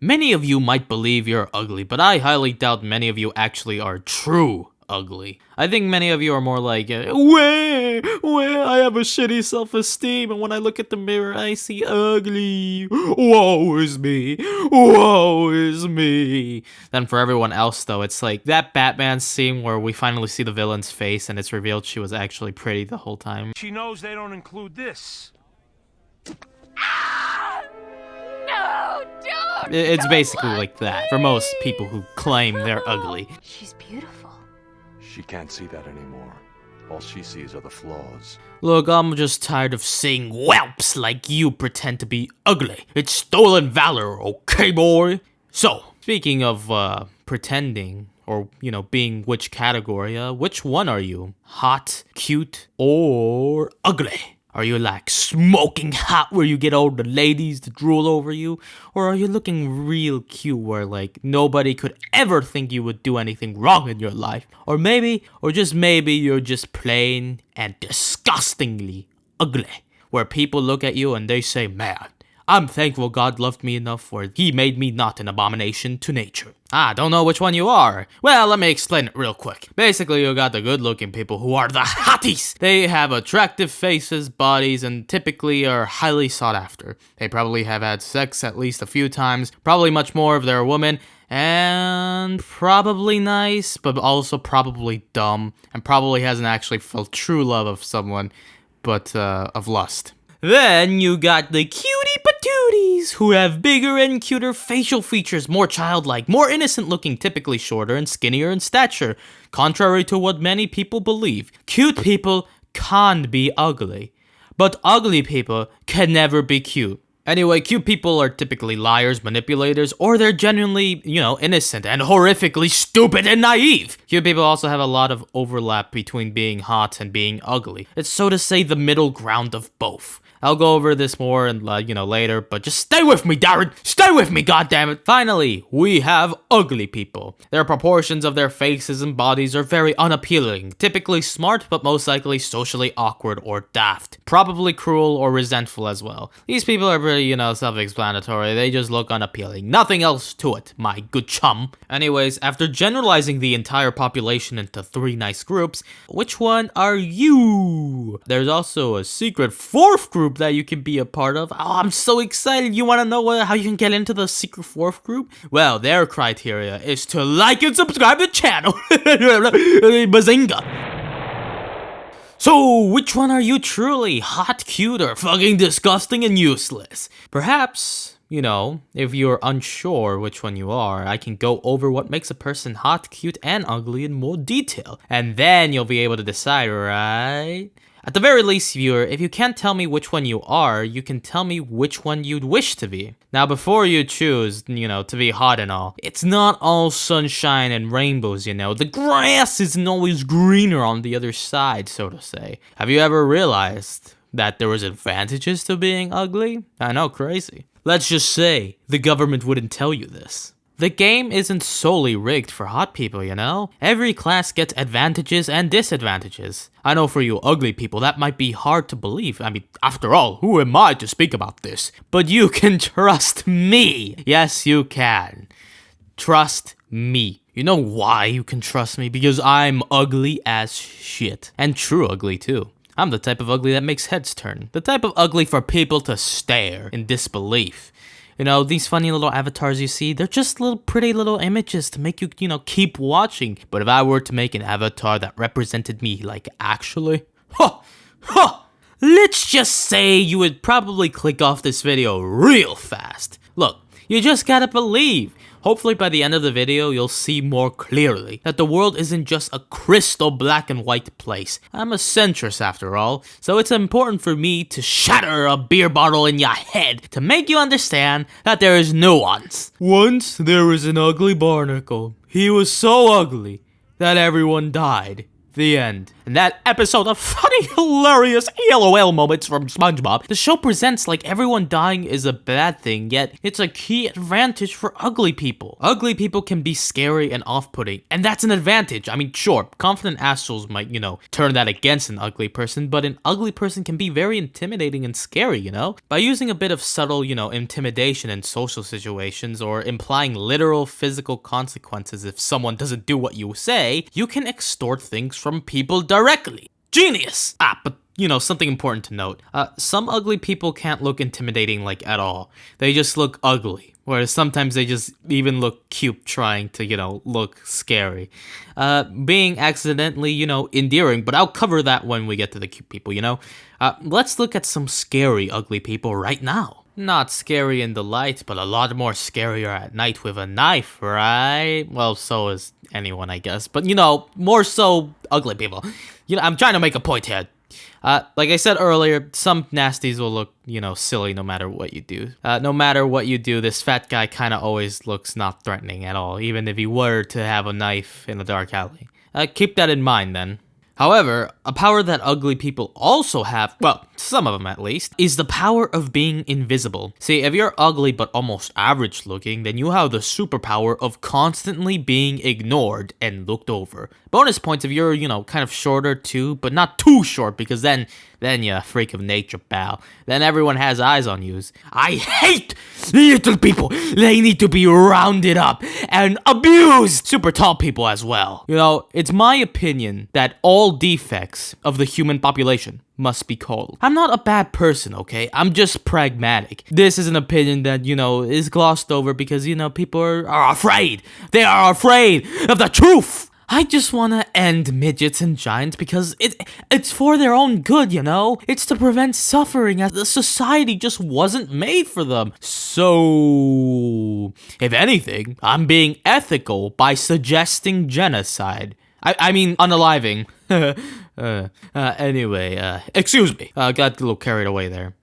Many of you might believe you're ugly, but I highly doubt many of you actually are true ugly. I think many of you are more like, where I have a shitty self-esteem, and when I look at the mirror, I see ugly. Woe is me. Woe is me. Then for everyone else, though, it's like that Batman scene where we finally see the villain's face, and it's revealed she was actually pretty the whole time. She knows they don't include this. No, don't! It's basically like that for most people who claim they're ugly. She's beautiful. She can't see that anymore. All she sees are the flaws. Look, I'm just tired of seeing whelps like you pretend to be ugly. It's stolen valor, okay, boy? So, speaking of, pretending, or, being which category, which one are you? Hot, cute, or ugly? Are you like smoking hot where you get all the ladies to drool over you? Or are you looking real cute where like nobody could ever think you would do anything wrong in your life? Or maybe, or just maybe you're just plain and disgustingly ugly. Where people look at you and they say, man, I'm thankful God loved me enough for he made me not an abomination to nature. Don't know which one you are. Well, let me explain it real quick. Basically, you got the good-looking people who are the hotties. They have attractive faces, bodies, and typically are highly sought after. They probably have had sex at least a few times, probably much more if they're a woman, and probably nice, but also probably dumb, and probably hasn't actually felt true love of someone, but of lust. Then you got the cutie patooties, who have bigger and cuter facial features, more childlike, more innocent looking, typically shorter and skinnier in stature. Contrary to what many people believe, cute people can't be ugly, but ugly people can never be cute. Anyway, cute people are typically liars, manipulators, or they're genuinely, innocent and horrifically stupid and naive. Cute people also have a lot of overlap between being hot and being ugly. It's so to say the middle ground of both. I'll go over this more and later, but just stay with me, Darren! Stay with me, goddammit! Finally, we have ugly people. Their proportions of their faces and bodies are very unappealing, typically smart, but most likely socially awkward or daft. Probably cruel or resentful as well. These people are pretty, self-explanatory. They just look unappealing. Nothing else to it, my good chum. Anyways, after generalizing the entire population into 3 nice groups, which one are you? There's also a secret 4th group that you can be a part of. Oh, I'm so excited. You want to know how you can get into the secret 4th group? Well, their criteria is to like and subscribe to the channel. Bazinga. So, which one are you truly? Hot, cute, or fucking disgusting and useless? Perhaps, if you're unsure which one you are, I can go over what makes a person hot, cute, and ugly in more detail. And then you'll be able to decide, right? At the very least, viewer, if you can't tell me which one you are, you can tell me which one you'd wish to be. Now, before you choose, to be hot and all, it's not all sunshine and rainbows, The grass isn't always greener on the other side, so to say. Have you ever realized that there was advantages to being ugly? I know, crazy. Let's just say the government wouldn't tell you this. The game isn't solely rigged for hot people, Every class gets advantages and disadvantages. I know for you ugly people that might be hard to believe. I mean, after all, who am I to speak about this? But you can trust me. Yes, you can. Trust me. You know why you can trust me? Because I'm ugly as shit. And true ugly too. I'm the type of ugly that makes heads turn. The type of ugly for people to stare in disbelief. These funny little avatars you see, they're just little pretty little images to make you, keep watching. But if I were to make an avatar that represented me, like, actually, let's just say you would probably click off this video real fast. Look, you just gotta believe. Hopefully by the end of the video, you'll see more clearly that the world isn't just a crystal black and white place. I'm a centrist after all, so it's important for me to shatter a beer bottle in your head to make you understand that there is nuance. Once there was an ugly barnacle. He was so ugly that everyone died. The end. In that episode of funny, hilarious LOL moments from SpongeBob, the show presents like everyone dying is a bad thing, yet it's a key advantage for ugly people. Ugly people can be scary and off-putting, and that's an advantage. I mean, sure, confident assholes might, turn that against an ugly person, but an ugly person can be very intimidating and scary, By using a bit of subtle, intimidation in social situations or implying literal physical consequences if someone doesn't do what you say, you can extort things from people directly. Genius! But something important to note. Some ugly people can't look intimidating like at all. They just look ugly. Whereas sometimes they just even look cute trying to, look scary. Being accidentally, endearing, but I'll cover that when we get to the cute people, Let's look at some scary ugly people right now. Not scary in the light, but a lot more scarier at night with a knife, right? Well, so is anyone, I guess. But, more so ugly people. I'm trying to make a point here. Like I said earlier, some nasties will look, silly no matter what you do. No matter what you do, this fat guy kind of always looks not threatening at all, even if he were to have a knife in a dark alley. Keep that in mind then. However, a power that ugly people also have, well, some of them at least, is the power of being invisible. See, if you're ugly but almost average looking, then you have the superpower of constantly being ignored and looked over. Bonus points if you're, kind of shorter too, but not too short, because then you're a freak of nature, pal. Then everyone has eyes on you. I hate little people. They need to be rounded up and abused. Super tall people as well. It's my opinion that all defects of the human population must be culled. I'm not a bad person, okay? I'm just pragmatic. This is an opinion that, is glossed over because, people are afraid. They are afraid of the truth. I just want to end midgets and giants because it's for their own good, It's to prevent suffering as the society just wasn't made for them. So, if anything, I'm being ethical by suggesting genocide. I mean, unaliving. Anyway, excuse me. Got a little carried away there.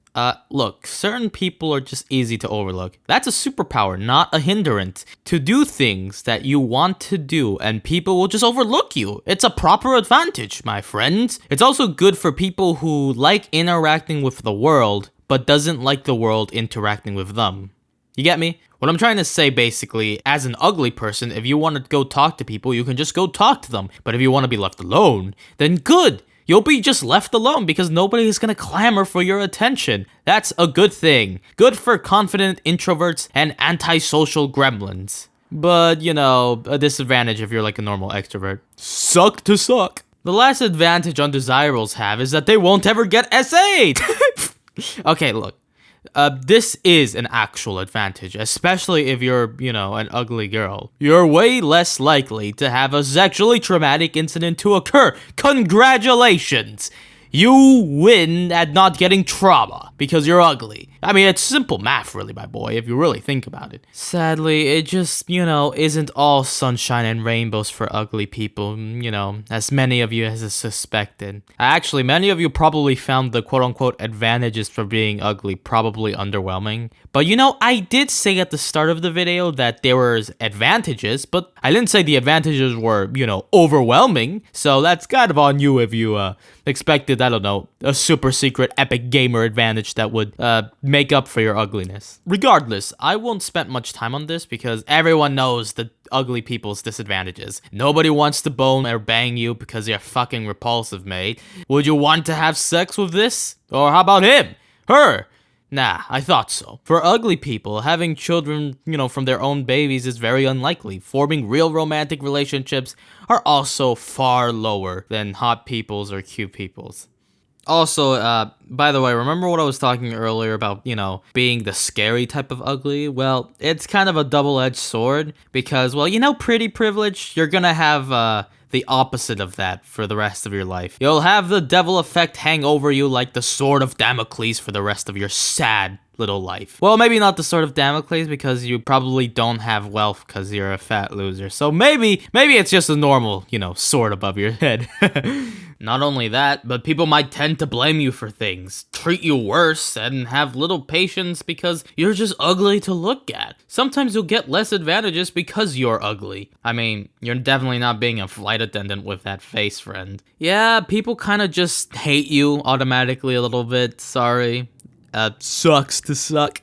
Look, certain people are just easy to overlook. That's a superpower, not a hindrance. To do things that you want to do and people will just overlook you. It's a proper advantage, my friends. It's also good for people who like interacting with the world, but doesn't like the world interacting with them. You get me? What I'm trying to say basically, as an ugly person, if you want to go talk to people, you can just go talk to them. But if you want to be left alone, then good. You'll be just left alone because nobody is going to clamor for your attention. That's a good thing. Good for confident introverts and antisocial gremlins. But, a disadvantage if you're like a normal extrovert. Suck to suck. The last advantage undesirables have is that they won't ever get SA'd. Okay, look. This is an actual advantage, especially if you're, an ugly girl. You're way less likely to have a sexually traumatic incident to occur. Congratulations! You win at not getting trauma because you're ugly. I mean, it's simple math, really, my boy, if you really think about it. Sadly, it just, isn't all sunshine and rainbows for ugly people, as many of you has suspected. Actually, many of you probably found the quote-unquote advantages for being ugly probably underwhelming. But, I did say at the start of the video that there were advantages, but I didn't say the advantages were, overwhelming. So that's kind of on you if you, expected, I don't know, a super secret epic gamer advantage that would make up for your ugliness. Regardless, I won't spend much time on this because everyone knows the ugly people's disadvantages. Nobody wants to bone or bang you because you're fucking repulsive, mate. Would you want to have sex with this? Or how about him? Her? Nah, I thought so. For ugly people, having children, from their own babies is very unlikely. Forming real romantic relationships are also far lower than hot people's or cute people's. Also, by the way, remember what I was talking earlier about, being the scary type of ugly? Well, it's kind of a double-edged sword because, well, pretty privilege, you're gonna have, the opposite of that for the rest of your life. You'll have the devil effect hang over you like the sword of Damocles for the rest of your sad, little life. Well, maybe not the Sword of Damocles because you probably don't have wealth because you're a fat loser. So maybe it's just a normal, sword above your head. Not only that, but people might tend to blame you for things, treat you worse, and have little patience because you're just ugly to look at. Sometimes you'll get less advantages because you're ugly. I mean, you're definitely not being a flight attendant with that face, friend. Yeah, people kind of just hate you automatically a little bit, sorry. Sucks to suck.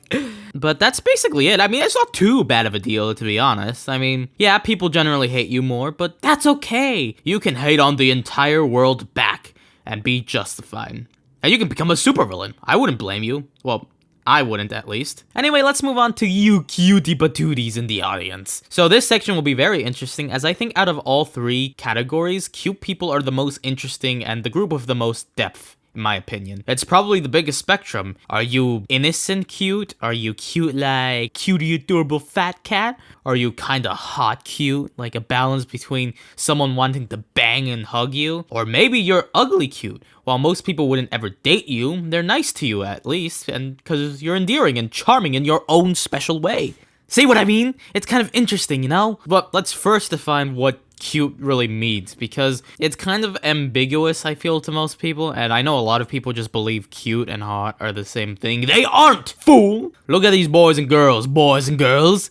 But that's basically it. I mean, it's not too bad of a deal, to be honest. I mean, yeah, people generally hate you more, but that's okay. You can hate on the entire world back and be justified. And you can become a supervillain. I wouldn't blame you. Well, I wouldn't, at least. Anyway, let's move on to you cutie patooties in the audience. So this section will be very interesting, as I think out of all three categories, cute people are the most interesting and the group with the most depth. In my opinion. It's probably the biggest spectrum. Are you innocent cute? Are you cute like cutie adorable fat cat? Are you kinda hot cute? Like a balance between someone wanting to bang and hug you? Or maybe you're ugly cute. While most people wouldn't ever date you, they're nice to you at least, and because you're endearing and charming in your own special way. See what I mean? It's kind of interesting, But let's first define what cute really means, because it's kind of ambiguous, I feel, to most people, and I know a lot of people just believe cute and hot are the same thing. They aren't, fool! Look at these boys and girls.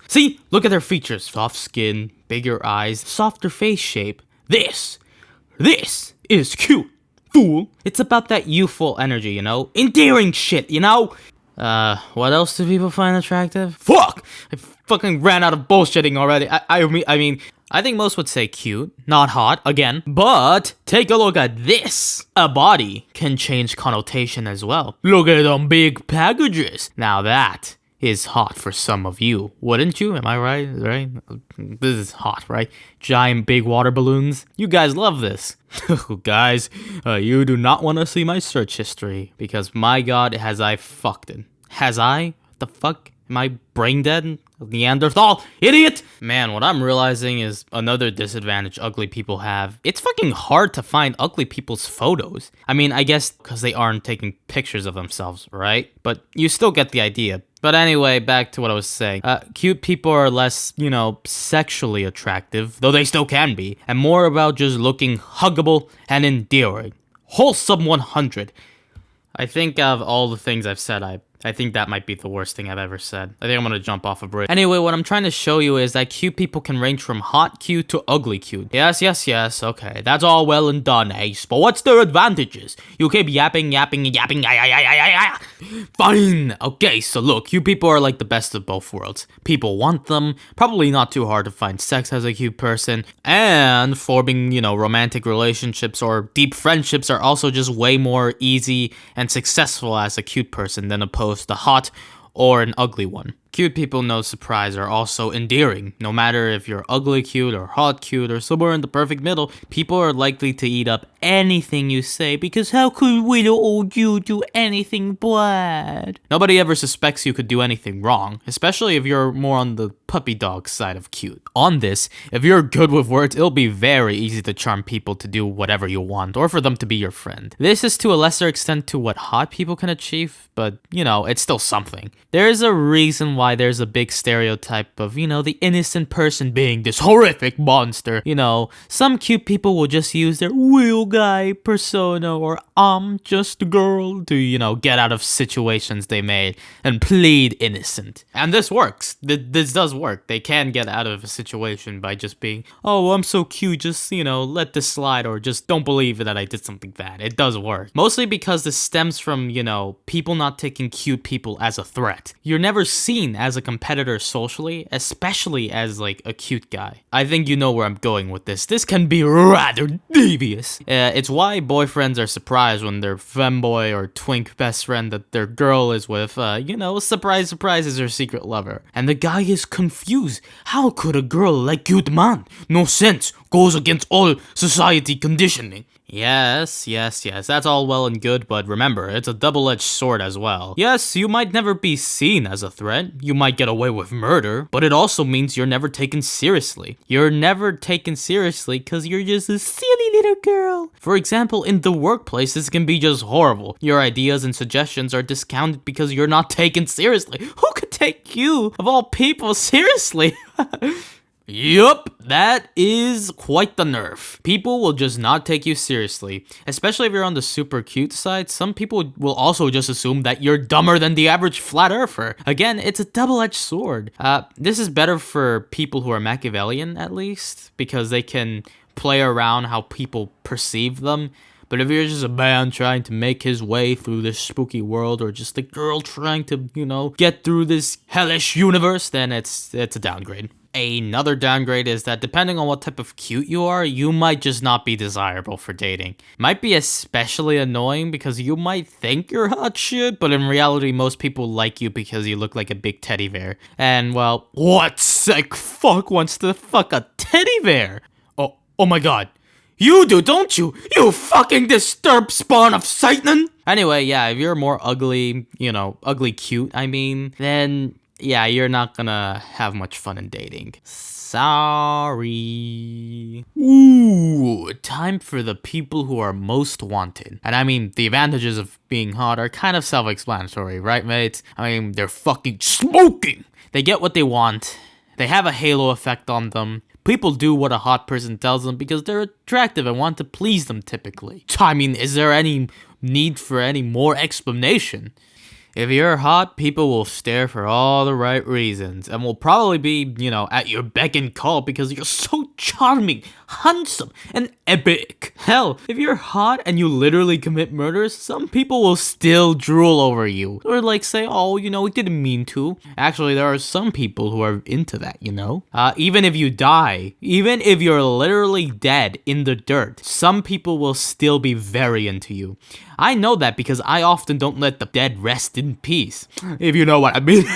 See? Look at their features. Soft skin, bigger eyes, softer face shape. This is cute, fool. It's about that youthful energy, Endearing shit, what else do people find attractive? Fuck! I fucking ran out of bullshitting already. I mean, I think most would say cute, not hot, again. But take a look at this. A body can change connotation as well. Look at them big packages. Now that is hot for some of you, wouldn't you? Am I right? This is hot, right? Giant big water balloons. You guys love this. Guys, you do not want to see my search history, because my god, has I fucked it. Has I? The fuck? Am I brain dead? Neanderthal? Idiot! Man, what I'm realizing is another disadvantage ugly people have. It's fucking hard to find ugly people's photos. I mean, I guess because they aren't taking pictures of themselves, right? But you still get the idea. But anyway, back to what I was saying. Cute people are less, sexually attractive, though they still can be, and more about just looking huggable and endearing. Wholesome 100. I think of all the things I've said, I think that might be the worst thing I've ever said. I think I'm gonna jump off a bridge. Anyway, what I'm trying to show you is that cute people can range from hot cute to ugly cute. Yes, okay, that's all well and done, Ace, but what's their advantages? You keep yapping. Fine! Okay, so look, cute people are like the best of both worlds. People want them, probably not too hard to find sex as a cute person, and forming, romantic relationships or deep friendships are also just way more easy and successful as a cute person than opposed to hot or an ugly one. Cute people, no surprise, are also endearing. No matter if you're ugly cute or hot cute or somewhere in the perfect middle, people are likely to eat up anything you say, because how could little old you do anything bad? Nobody ever suspects you could do anything wrong, especially if you're more on the puppy dog side of cute. On this, if you're good with words, it'll be very easy to charm people to do whatever you want, or for them to be your friend. This is to a lesser extent to what hot people can achieve, but, it's still something. There is a reason why there's a big stereotype of, the innocent person being this horrific monster. Some cute people will just use their real guy persona or I'm just a girl to, get out of situations they made and plead innocent. And this works. This does work. They can get out of a situation by just being, oh, I'm so cute, just, let this slide, or just don't believe that I did something bad. It does work. Mostly because this stems from, people not taking cute people as a threat. You're never seen as a competitor socially, especially as like a cute guy. I think you know where I'm going with this. This can be rather devious. It's why boyfriends are surprised when their femboy or twink best friend that their girl is with, surprise is her secret lover. And the guy is confused. How could a girl like cute man? No sense. Goes against all society conditioning. Yes, that's all well and good, but remember, it's a double-edged sword as well. Yes, you might never be seen as a threat, you might get away with murder, but it also means you're never taken seriously. You're never taken seriously because you're just a silly little girl. For example, in the workplace, this can be just horrible. Your ideas and suggestions are discounted because you're not taken seriously. Who could take you, of all people, seriously? Yup, that is quite the nerf. People will just not take you seriously. Especially if you're on the super cute side, some people will also just assume that you're dumber than the average flat earther. Again, it's a double-edged sword. This is better for people who are Machiavellian, at least, because they can play around how people perceive them. But if you're just a man trying to make his way through this spooky world, or just a girl trying to, get through this hellish universe, then it's a downgrade. Another downgrade is that depending on what type of cute you are, you might just not be desirable for dating. Might be especially annoying because you might think you're hot shit, but in reality, most people like you because you look like a big teddy bear. And well, what sick fuck wants to fuck a teddy bear? Oh my god. You do, don't you? You fucking disturbed spawn of Satan! Anyway, yeah, if you're more ugly, ugly cute, then yeah, you're not gonna have much fun in dating. Sorry. Ooh, time for the people who are most wanted. And the advantages of being hot are kind of self-explanatory, right, mates? They're fucking smoking! They get what they want. They have a halo effect on them. People do what a hot person tells them because they're attractive and want to please them typically. Is there any need for any more explanation? If you're hot, people will stare for all the right reasons and will probably be, at your beck and call because you're so charming, handsome, and epic. Hell, if you're hot and you literally commit murders, some people will still drool over you. Or say, oh, he didn't mean to. Actually, there are some people who are into that, Even if you die, even if you're literally dead in the dirt, some people will still be very into you. I know that because I often don't let the dead rest in peace, if you know what I mean.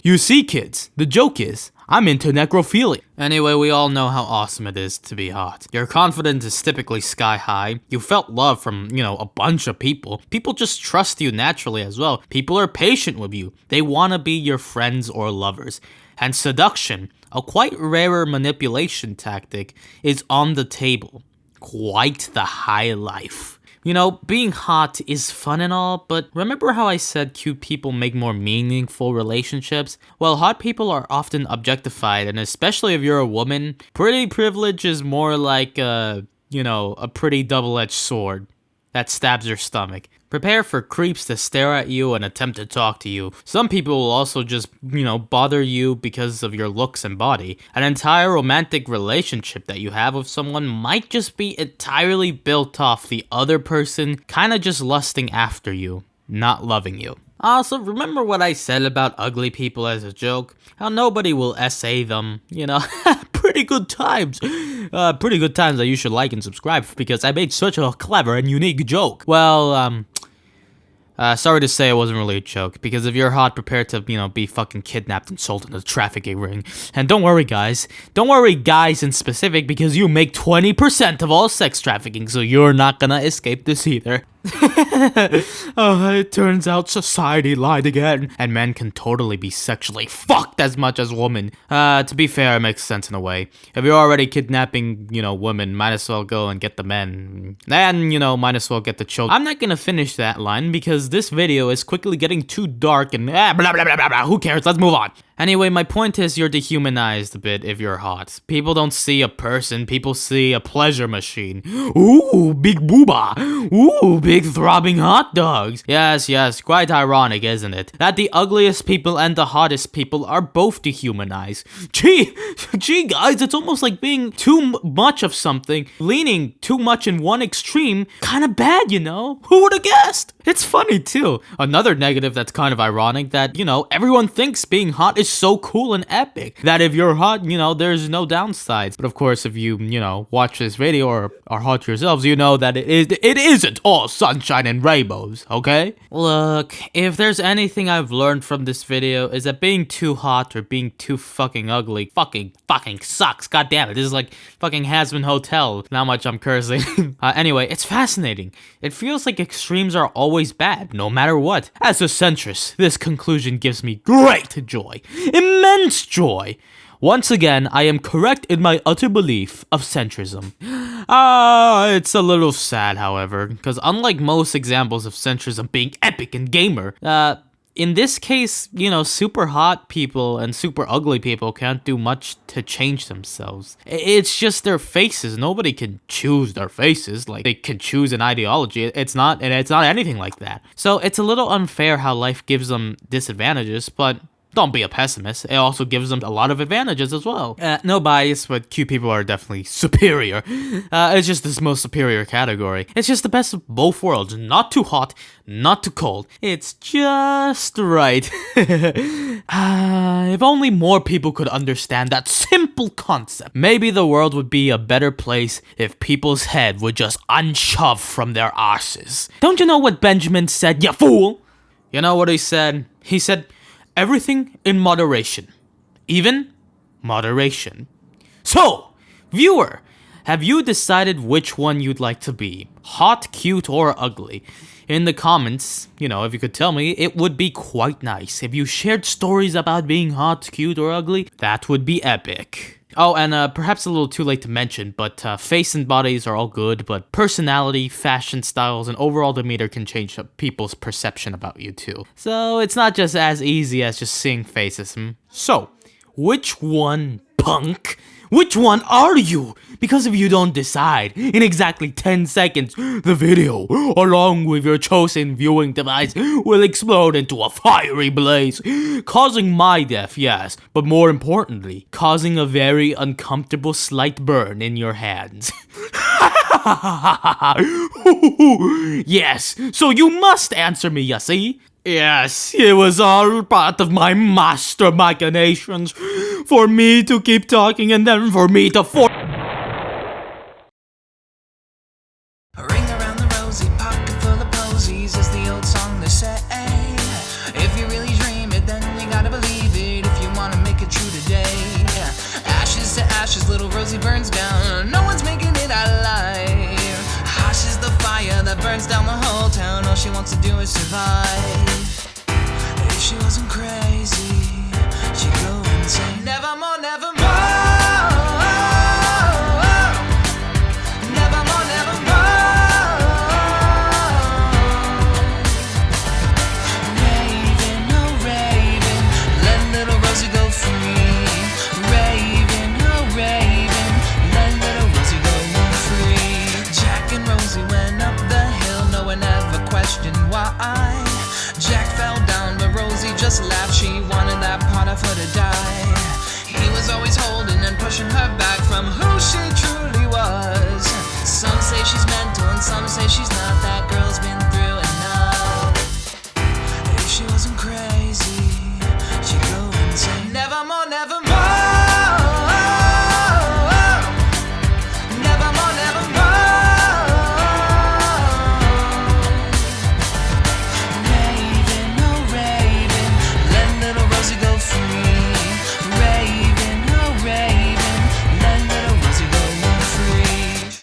You see, kids, the joke is, I'm into necrophilia. Anyway, we all know how awesome it is to be hot. Your confidence is typically sky high. You felt love from, a bunch of people. People just trust you naturally as well. People are patient with you. They want to be your friends or lovers. And seduction, a quite rarer manipulation tactic, is on the table. Quite the high life. Being hot is fun and all, but remember how I said cute people make more meaningful relationships? Well, hot people are often objectified, and especially if you're a woman, pretty privilege is more like a pretty double-edged sword that stabs your stomach. Prepare for creeps to stare at you and attempt to talk to you. Some people will also just, bother you because of your looks and body. An entire romantic relationship that you have with someone might just be entirely built off the other person kind of just lusting after you, not loving you. Also, remember what I said about ugly people as a joke? How nobody will essay them, pretty good times. Pretty good times that you should like and subscribe because I made such a clever and unique joke. Well, sorry to say it wasn't really a joke, because if you're hot, prepare to, be fucking kidnapped and sold in a trafficking ring. And don't worry, guys in specific, because you make 20% of all sex trafficking, so you're not gonna escape this either. It turns out society lied again, and men can totally be sexually fucked as much as women. To be fair, it makes sense in a way. If you're already kidnapping, women, might as well go and get the men. And, might as well get the children. I'm not gonna finish that line because this video is quickly getting too dark and blah blah blah blah blah. Who cares? Let's move on. Anyway, my point is you're dehumanized a bit if you're hot. People don't see a person, people see a pleasure machine. Ooh, big booba. Ooh, big throbbing hot dogs. Yes, quite ironic, isn't it? That the ugliest people and the hottest people are both dehumanized. Gee guys, it's almost like being too much of something, leaning too much in one extreme, kinda bad, Who would've guessed? It's funny too. Another negative that's kind of ironic that, everyone thinks being hot is is so cool and epic that if you're hot, there's no downsides. But of course, if you watch this video or are hot yourselves, you know that it isn't all sunshine and rainbows, okay? Look, if there's anything I've learned from this video is that being too hot or being too fucking ugly fucking sucks. God damn it, this is like fucking Hasman Hotel. Not much I'm cursing. Anyway, it's fascinating. It feels like extremes are always bad, no matter what. As a centrist, this conclusion gives me great joy. Immense joy. Once again, I am correct in my utter belief of centrism. It's a little sad, however, because unlike most examples of centrism being epic and gamer, in this case, super hot people and super ugly people can't do much to change themselves. It's just their faces. Nobody can choose their faces like they can choose an ideology. It's not anything like that. So it's a little unfair how life gives them disadvantages, but don't be a pessimist. It also gives them a lot of advantages as well. No bias, but cute people are definitely superior. It's just this most superior category. It's just the best of both worlds. Not too hot, not too cold. It's just right. If only more people could understand that simple concept. Maybe the world would be a better place if people's head would just unshove from their arses. Don't you know what Benjamin said, you fool? You know what he said? He said, everything in moderation. Even moderation. So, viewer, have you decided which one you'd like to be? Hot, cute, or ugly? In the comments, if you could tell me, it would be quite nice. If you shared stories about being hot, cute, or ugly, that would be epic. Oh, and perhaps a little too late to mention, but face and bodies are all good, but personality, fashion styles, and overall demeanor can change people's perception about you too. So it's not just as easy as just seeing faces. So, which one, punk? Which one are you? Because if you don't decide, in exactly 10 seconds, the video, along with your chosen viewing device, will explode into a fiery blaze, causing my death, yes, but more importantly, causing a very uncomfortable slight burn in your hands. Yes, so you must answer me, you see? Yes, it was all part of my master machinations. For me to keep talking and then for me to Ring around the rosy, pocket full of posies is the old song they say. If you really dream it, then you gotta believe it if you wanna make it true today. Ashes to ashes, little Rosie burns down. No one's making it alive. Hush is the fire that burns down the whole town. All she wants to do is survive. If she wasn't crazy, she'd go insane. Nevermore, nevermore. Nevermore, nevermore. Raven, oh Raven, let little Rosie go free. Raven, oh Raven, let little Rosie go free. Jack and Rosie went up the hill, no one ever questioned why. Jack fell down, but Rosie just laughed. She wanted that pot of her to die. He was always holding and pushing her back from who she truly was. Some say she's mental and some say she's not. That girl's been